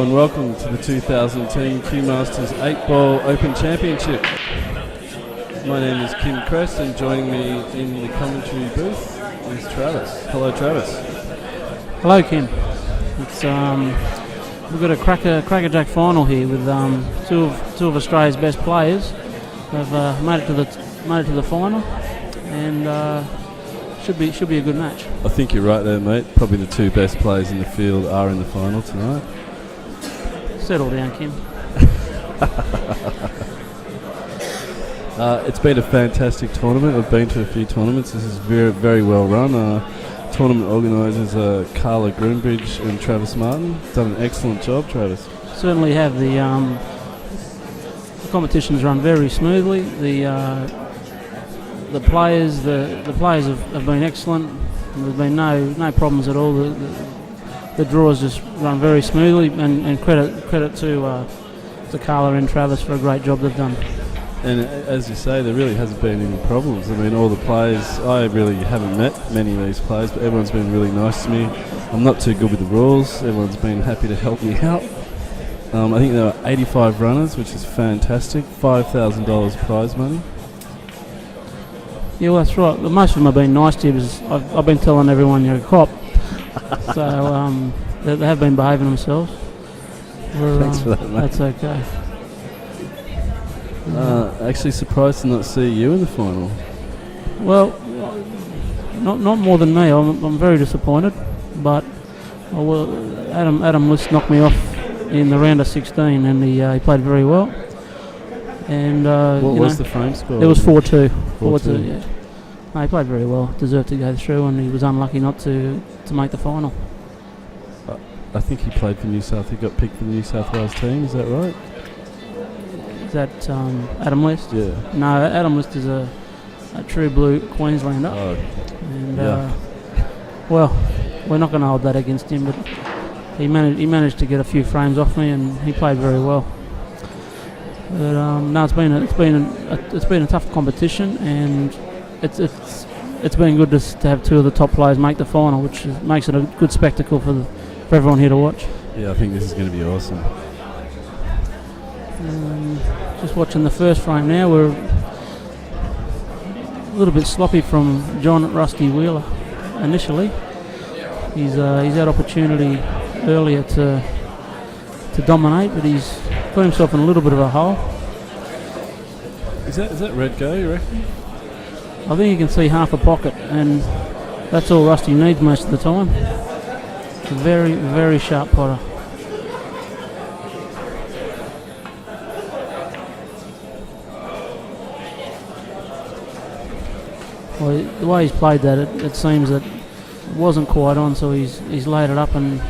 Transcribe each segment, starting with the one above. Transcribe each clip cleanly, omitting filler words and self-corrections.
Hello and welcome to the 2010 Qmasters 8-Ball Open Championship. My name is Kim Crest and joining me in the commentary booth is Travis. Hello Travis. Hello Kim. It's we've got a crackerjack final here with two of Australia's best players. They've made it to the final, and should be a good match. I think you're right there, mate. Probably the two best players in the field are in the final tonight. Settle down, Kim. It's been a fantastic tournament. I've been to a few tournaments. This is very, very well run. Tournament organisers are Carla Groombridge and Travis Martin. Done an excellent job, Travis. Certainly have. The competitions run very smoothly. The players have been excellent. There's been no problems at all. The draws just run very smoothly, and credit to Carla and Travis for a great job they've done. And as you say, there really hasn't been any problems. I mean, all the players, I really haven't met many of these players, but everyone's been really nice to me. I'm not too good with the rules. Everyone's been happy to help me out. I think there were 85 runners, which is fantastic. $5,000 prize money. Yeah, well, that's right. Most of them have been nice to you, because I've been telling everyone you're a cop. So they have been behaving themselves. Thanks for that, mate. That's okay. Actually surprised to not see you in the final. Well, not more than me. I'm very disappointed, but Adam List knocked me off in the round of 16, and he played very well. And what was the frame score? It was 4-2. 4-2. Yeah. No, he played very well. Deserved to go through, and he was unlucky not to make the final. I think he played for New South. He got picked for the New South Wales team. Is that right? Is that Adam List? Yeah. No, Adam List is a true blue Queenslander. Oh. And yeah. Well, we're not going to hold that against him, but he managed to get a few frames off me, and he played very well. But no, it's been a tough competition, and it's been good to have two of the top players make the final, which makes it a good spectacle for everyone here to watch. Yeah, I think this is going to be awesome. Just watching the first frame now, we're a little bit sloppy from John Rusty Wheeler initially. He's had opportunity earlier to dominate, but he's put himself in a little bit of a hole. Is that red go, you reckon? I think you can see half a pocket, and that's all Rusty needs most of the time. A very, very sharp potter. Well, the way he's played that, it seems that it wasn't quite on, so he's laid it up and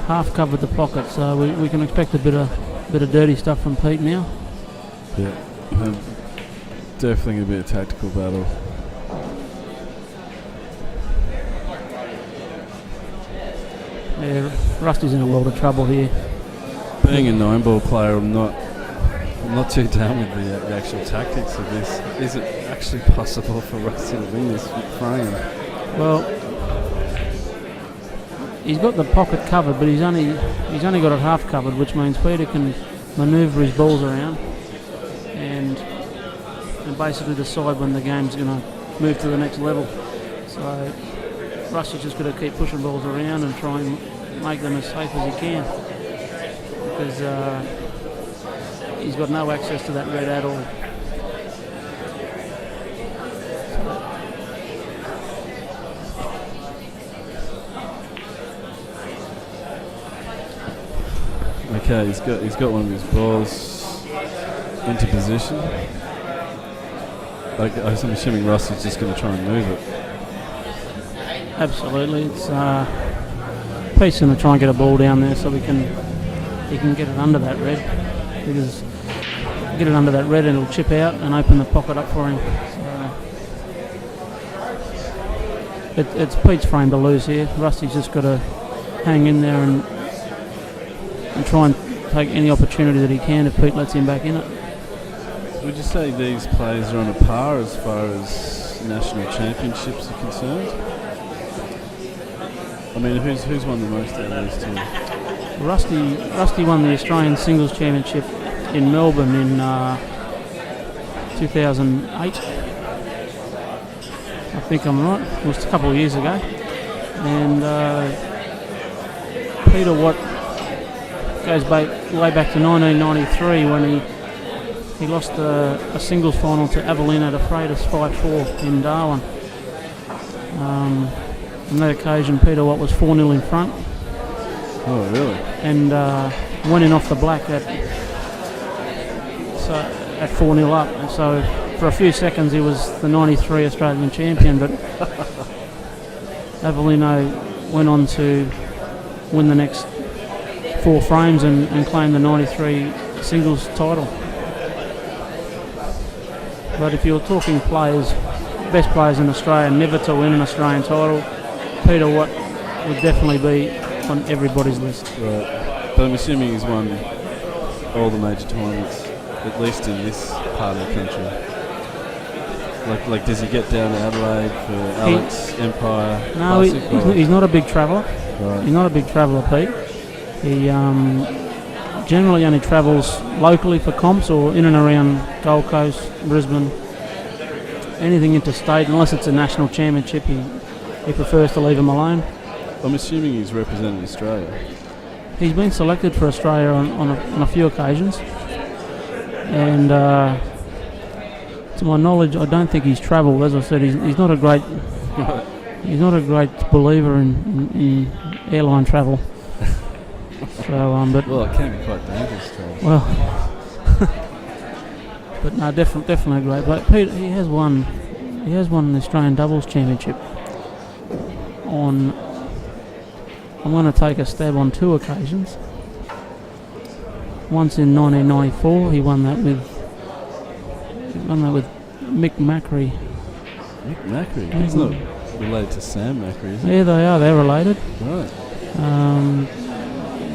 half covered the pocket. So we can expect a bit of dirty stuff from Pete now. Yeah, definitely going to be a tactical battle. Yeah, Rusty's in a world of trouble here. Being a 9-ball player, I'm not too down with the actual tactics of this. Is it actually possible for Rusty to win this frame? Well, he's got the pocket covered, but he's only got it half covered, which means Peter can manoeuvre his balls around and basically decide when the game's going to move to the next level. So Rusty's just got to keep pushing balls around and try and make them as safe as he can, because he's got no access to that red at all. Okay, he's got one of his balls into position. I'm assuming Rusty's just going to try and move it. Absolutely, it's Pete's going to try and get a ball down there so he can get it under that red, because get it under that red and it'll chip out and open the pocket up for him. So it's Pete's frame to lose here. Rusty's just got to hang in there and try and take any opportunity that he can if Pete lets him back in it. Would you say these players are on a par as far as national championships are concerned? I mean, who's won the most out of these two? Rusty won the Australian Singles Championship in Melbourne in 2008. I think I'm right. It was a couple of years ago. And Peter Watt goes way back to 1993 when he lost a singles final to Avelino de Freitas 5-4 in Darwin. On that occasion, Peter Watt was 4-0 in front. Oh, really? And went in off the black at 4-0 up. And so for a few seconds he was the 93 Australian champion, but Avelino went on to win the next 4 frames and claim the 93 singles title. But if you're talking players, best players in Australia never to win an Australian title, Peter Watt would definitely be on everybody's list. Right. But I'm assuming he's won all the major tournaments, at least in this part of the country. Like does he get down to Adelaide for Alex, Empire? No, he's not a big traveller. Right. He's not a big traveller, Pete. He generally only travels locally for comps or in and around Gold Coast, Brisbane. Anything interstate, unless it's a national championship, he prefers to leave them alone. I'm assuming he's represented Australia. He's been selected for Australia on a few occasions, and to my knowledge, I don't think he's travelled. As I said, he's not a great believer in airline travel. So, but well, it can be quite dangerous travel. Well, but no, definitely great. But Pete, he has won the Australian Doubles Championship on. I'm going to take a stab on 2 occasions. Once in 1994, he won that with Mick Macri. Mick Macri? He's not related to Sam Macri, is he? Yeah, they are. They're related. Right.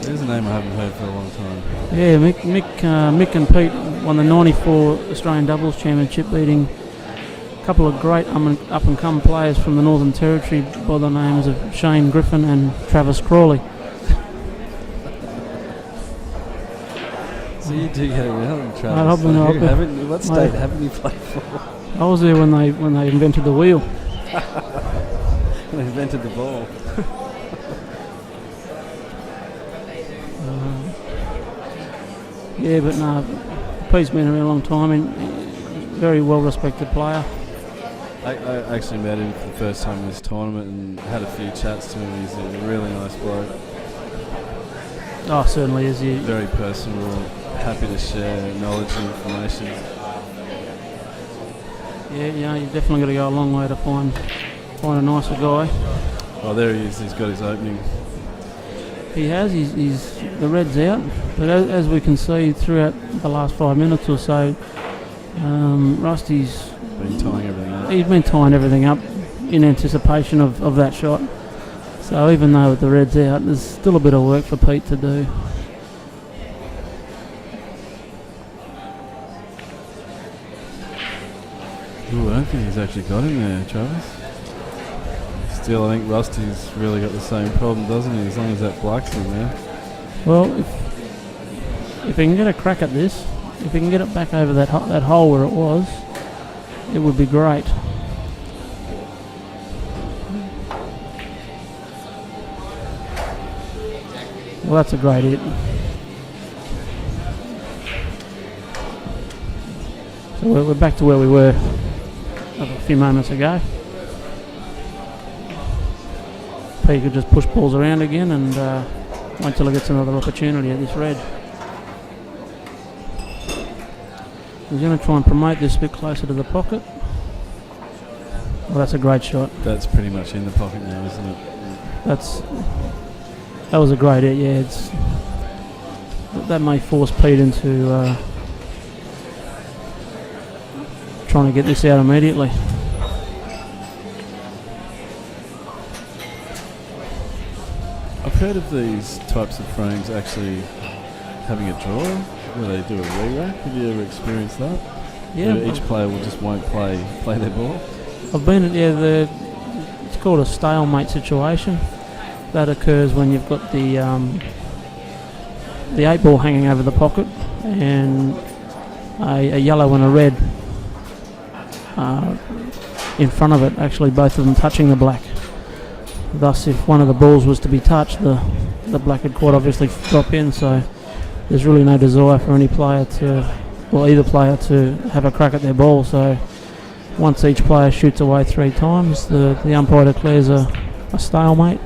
There's a name I haven't heard for a long time. Yeah, Mick and Pete won the 94 Australian Doubles Championship, beating a couple of great up-and-coming players from the Northern Territory by the names of Shane Griffin and Travis Crawley. So you do get around, Travis. What state haven't you played for? I was there when they invented the wheel. They invented the ball. Yeah, but no, Pete's been around a long time and very well-respected player. I actually met him for the first time in this tournament and had a few chats to him. He's a really nice bloke. Oh, certainly is. He very personal, happy to share knowledge and information. Yeah, you definitely got to go a long way to find a nicer guy. Oh, there he is. He's got his opening. He has. He's the red's out, but as we can see throughout the last 5 minutes or so, Rusty's been tying everything up. He's been tying everything up in anticipation of that shot. So even though with the red's out, there's still a bit of work for Pete to do. Ooh, I don't think he's actually got him there, Travis. Still, I think Rusty's really got the same problem, doesn't he? As long as that black's in there. Well, if he can get a crack at this, if he can get it back over that hole where it was, it would be great. Well, that's a great hit. So we're back to where we were a few moments ago. Pete could just push balls around again and wait till he gets another opportunity at this red. He's going to try and promote this a bit closer to the pocket. Well, that's a great shot. That's pretty much in the pocket now, isn't it? That was a great hit, yeah. That may force Pete into trying to get this out immediately. I've heard of these types of frames actually having a draw where they do a re-rack. Have you ever experienced that? Yeah. Where each player won't play their ball. I've been at it's called a stalemate situation. That occurs when you've got the the 8 ball hanging over the pocket, and a yellow and a red in front of it, actually both of them touching the black. Thus, if one of the balls was to be touched, the black would quite obviously drop in, so there's really no desire for any player either player to have a crack at their ball. So once each player shoots away 3 times, the umpire declares a stalemate,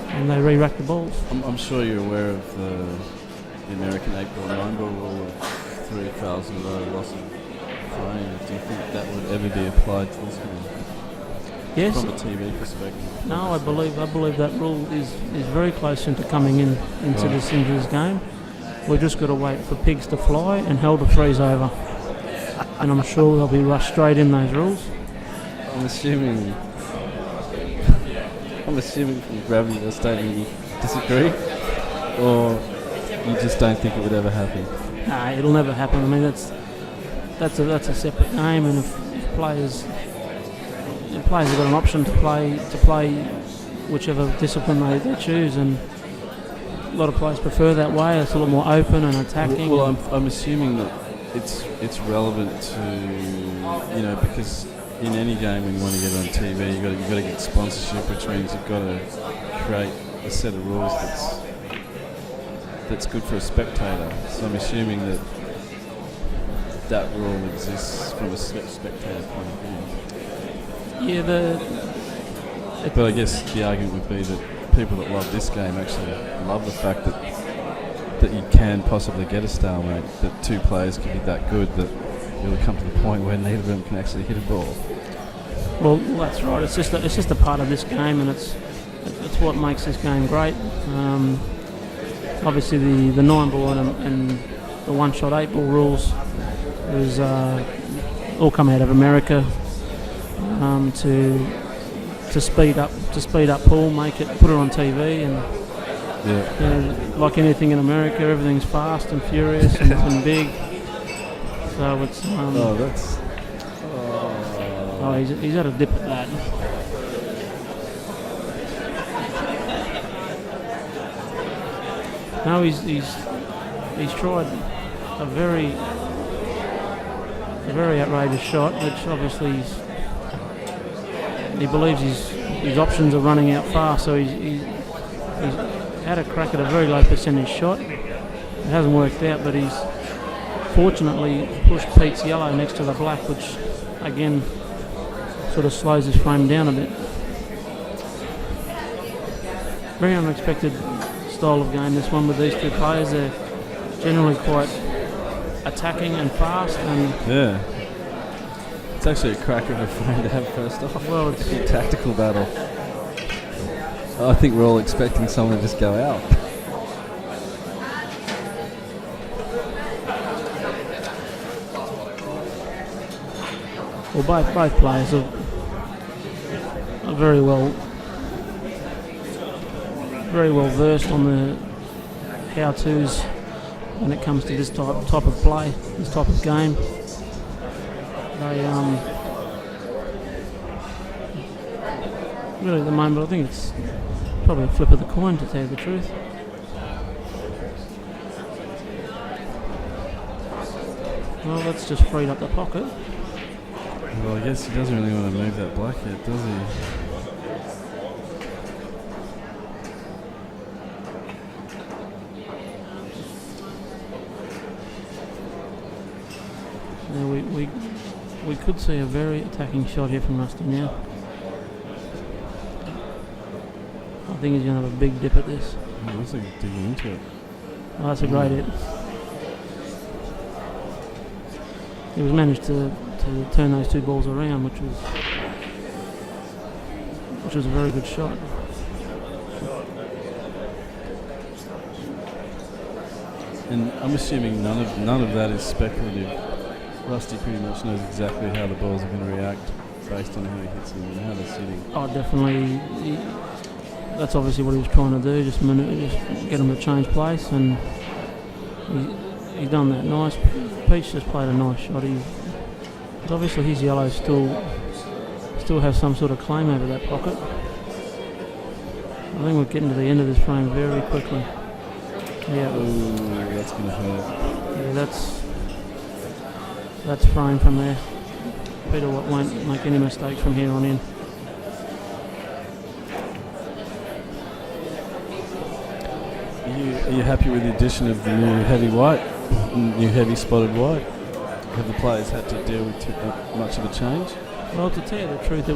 and they re-rack the balls. I'm sure you're aware of the American 8 ball, 9 ball rule of 3 fouls in a row, loss of frame. Do you think that would ever be applied to this game? Yes. From a TV perspective. No, I believe that rule is very close into coming into this game. We've just got to wait for pigs to fly and hell to freeze over, and I'm sure they'll be rushed straight in those rules. I'm assuming from gravity or statement you disagree, or you just don't think it would ever happen. Nah, it'll never happen. I mean, that's a separate game, and if players have got an option to play whichever discipline they choose, and a lot of players prefer that way. It's a lot more open and attacking. Well, I'm assuming that it's relevant to, because in any game when you want to get it on TV, you've got to get sponsorship, which means you've got to create a set of rules that's good for a spectator. So I'm assuming that rule exists from a spectator point of view. Yeah, but I guess the argument would be that people that love this game actually love the fact that you can possibly get a stalemate, that 2 players can be that good that you'll come to the point where neither of them can actually hit a ball. Well, that's right. It's just a part of this game, and it's what makes this game great. Obviously, the 9 ball and the 1-shot 8 ball rules is all come out of America to speed up pool, put it on TV, and like anything in America, everything's fast and furious and big. So it's he's had a dip at that. No, he's tried a very outrageous shot, which obviously he believes his options are running out fast, so he's had a crack at a very low percentage shot. It hasn't worked out, but he's fortunately pushed Pete's yellow next to the black, which again sort of slows his frame down a bit. Very unexpected style of game, this one, with these 2 players. They're generally quite attacking and fast, and yeah, it's actually a crack of a frame to have first off. Well, it's a tactical battle. I think we're all expecting someone to just go out. Well, both players are very well versed on the how-tos when it comes to this type of play, this type of game. They really at the moment, I think it's probably a flip of the coin, to tell you the truth. Well, that's just freed up the pocket. Well, I guess he doesn't really want to move that black yet, does he? Now we could see a very attacking shot here from Rusty now. I think he's going to have a big dip at this. It looks like he's digging into it. Oh, that's a great hit. He was managed to turn those 2 balls around, which was a very good shot. And I'm assuming none of that is speculative. Rusty pretty much knows exactly how the balls are going to react based on how he hits them and how they're sitting. Oh, definitely. That's obviously what he was trying to do, just get him to change place, and he's done that nice. Peach just played a nice shot. But obviously his yellow still has some sort of claim over that pocket. I think we're getting to the end of this frame very quickly. Yeah, Ooh, that's going to hurt. yeah, that's frame from there. Peter won't make any mistakes from here on in. Are you happy with the addition of the new heavy white, new heavy spotted white? Have the players had to deal with much of a change? Well, to tell you the truth, it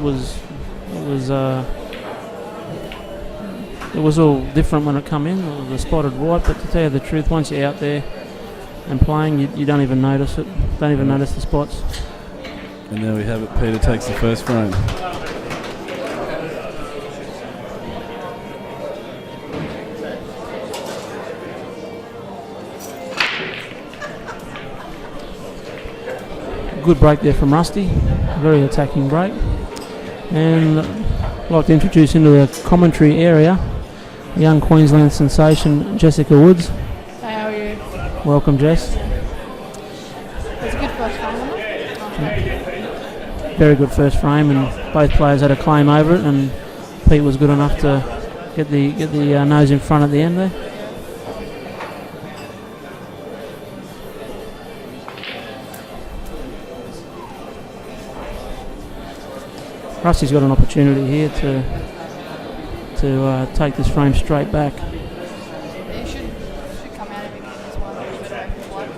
was all different when it come in, the spotted white. But to tell you the truth, once you're out there and playing, you don't even notice it. Don't even notice the spots. And there we have it. Peter takes the first frame. Good break there from Rusty, very attacking break. And I'd like to introduce into the commentary area a young Queensland sensation, Jessica Woods. Hey, how are you? Welcome, Jess. It's a good first frame, wasn't it? Very good first frame, and both players had a claim over it, and Pete was good enough to get the nose in front at the end there. Rusty's got an opportunity here to take this frame straight back. It should come out of him as well. It should make the blood.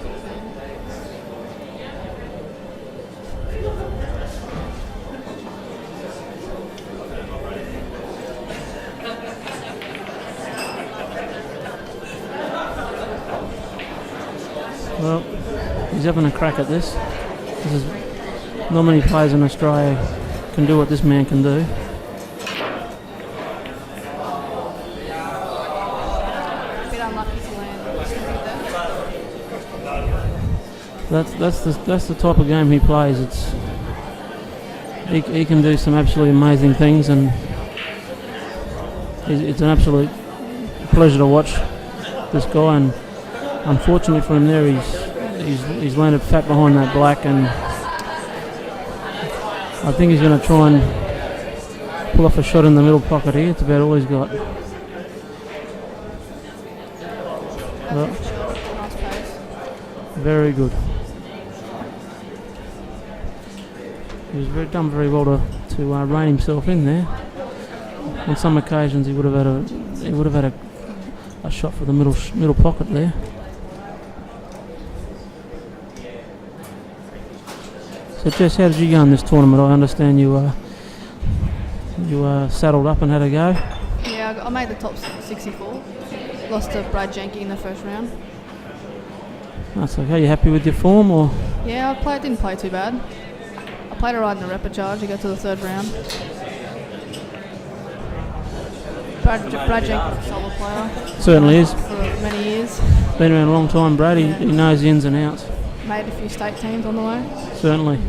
Well, he's having a crack at this. This is not many players in Australia can do what this man can do. A bit unlucky to land. That's the type of game he plays. He can do some absolutely amazing things, and it's an absolute pleasure to watch this guy. And unfortunately for him there, he's landed fat behind that black, and I think he's going to try and pull off a shot in the middle pocket here. It's about all he's got. Well, Nice pace. very good. He was done very well to rein himself in there. On some occasions, he would have had a shot for the middle pocket there. So Jess, how did you go in this tournament? I understand you saddled up and had a go. Yeah, I made the top 64. Lost to Brad Jenke in the first round. That's okay. You happy with your form, or? Yeah, didn't play too bad. I played alright in the repechage to get to the third round. Brad Jenke's a solid player. Certainly is. For many years. Been around a long time, Brad. He knows the ins and outs. Made a few state teams on the way. Certainly.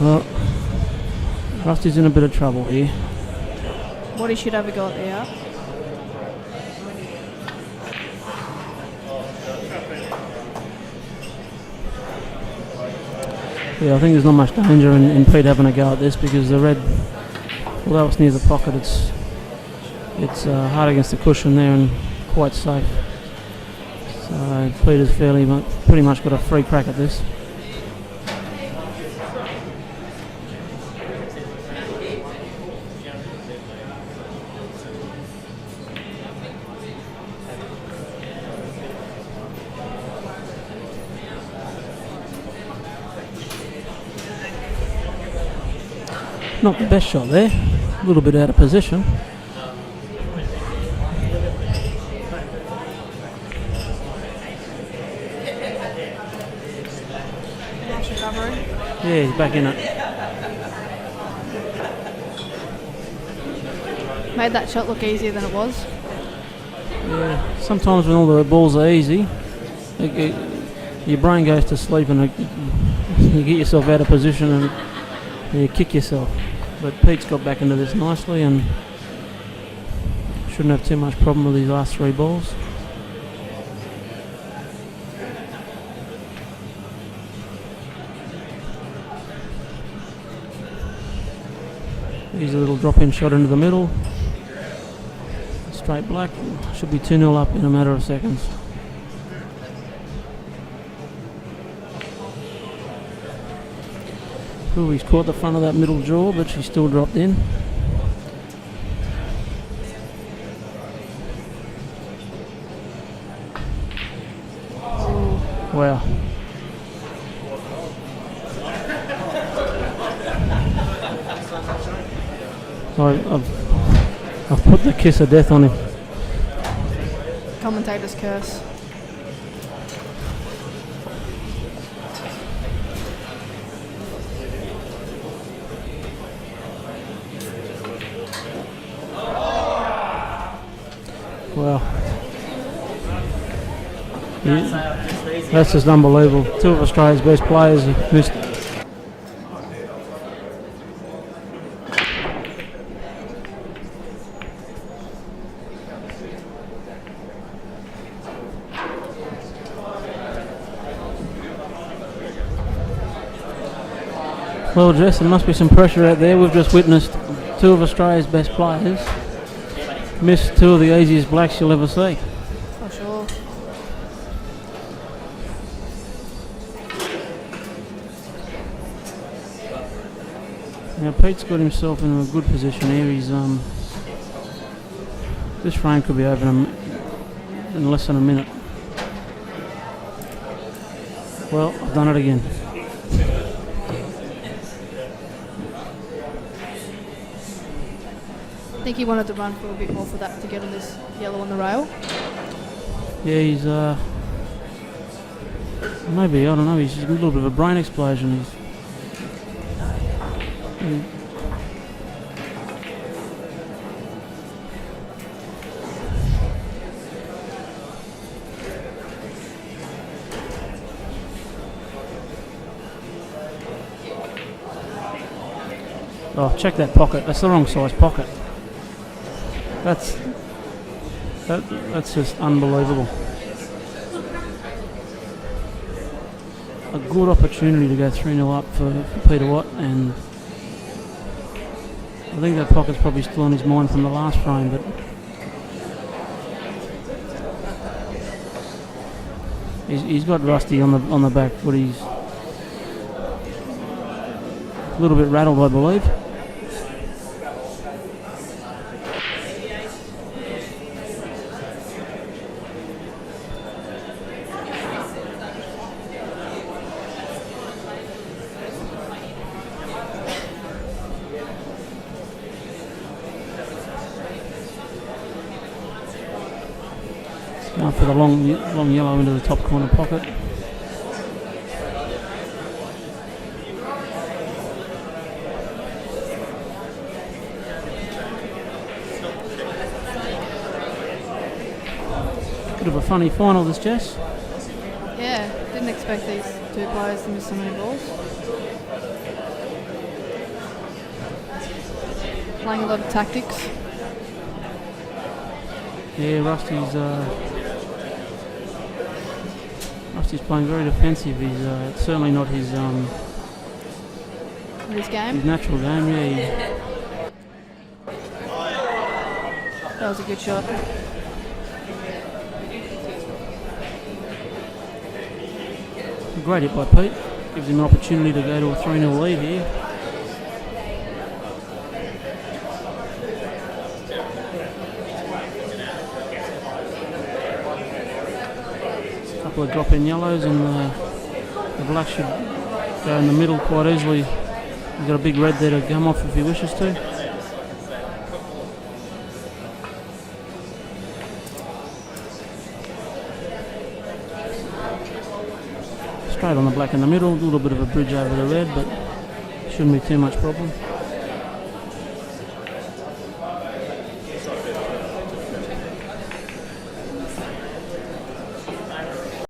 Well, Rusty's in a bit of trouble here. What he should have a go at the out. Yeah, I think there's not much danger in Pete having a go at this, because the red, although it's near the pocket, it's hard against the cushion there and quite safe. So Peter's pretty much got a free crack at this. Not the best shot there, a little bit out of position. Nice recovery. Yeah, he's back in it. Made that shot look easier than it was. Yeah, sometimes when all the balls are easy, your brain goes to sleep and you get yourself out of position and you kick yourself. But Pete's got back into this nicely and shouldn't have too much problem with these last three balls. Here's a little drop-in shot into the middle. Straight black. Should be 2-0 up in a matter of seconds. Ooh, he's caught the front of that middle jaw, but she's still dropped in. Wow. So I've put the kiss of death on him. Commentator's curse. Wow. Yeah. That's just unbelievable. Two of Australia's best players have missed. Well, Jess, there must be some pressure out there. We've just witnessed two of Australia's best players miss two of the easiest blacks you'll ever see. For sure. Now Pete's got himself in a good position here. He's this frame could be over in less than a minute. Well, I've done it again. I think he wanted to run for a bit more for that to get on this yellow on the rail. Yeah, he's maybe, I don't know, he's just a little bit of a brain explosion. Oh, check that pocket. That's the wrong size pocket. That's just unbelievable. A good opportunity to go 3-0 up for Peter Watt, and I think that pocket's probably still on his mind from the last frame, but he's got Rusty on the back foot. He's a little bit rattled, I believe. Going for the long yellow into the top corner pocket. Bit of a funny final, this, Jess. Yeah, didn't expect these two players to miss so many balls. Playing a lot of tactics. Yeah, Rusty's playing very defensive. He's certainly not his Game. his natural game. Yeah, That was a good shot. great hit by Pete. Gives him an opportunity to go to a 3-0 lead here. Couple of drop-in yellows, and the black should go in the middle quite easily. He's got a big red there to come off if he wishes to. Straight on the black in the middle, a little bit of a bridge over the red, but shouldn't be too much problem.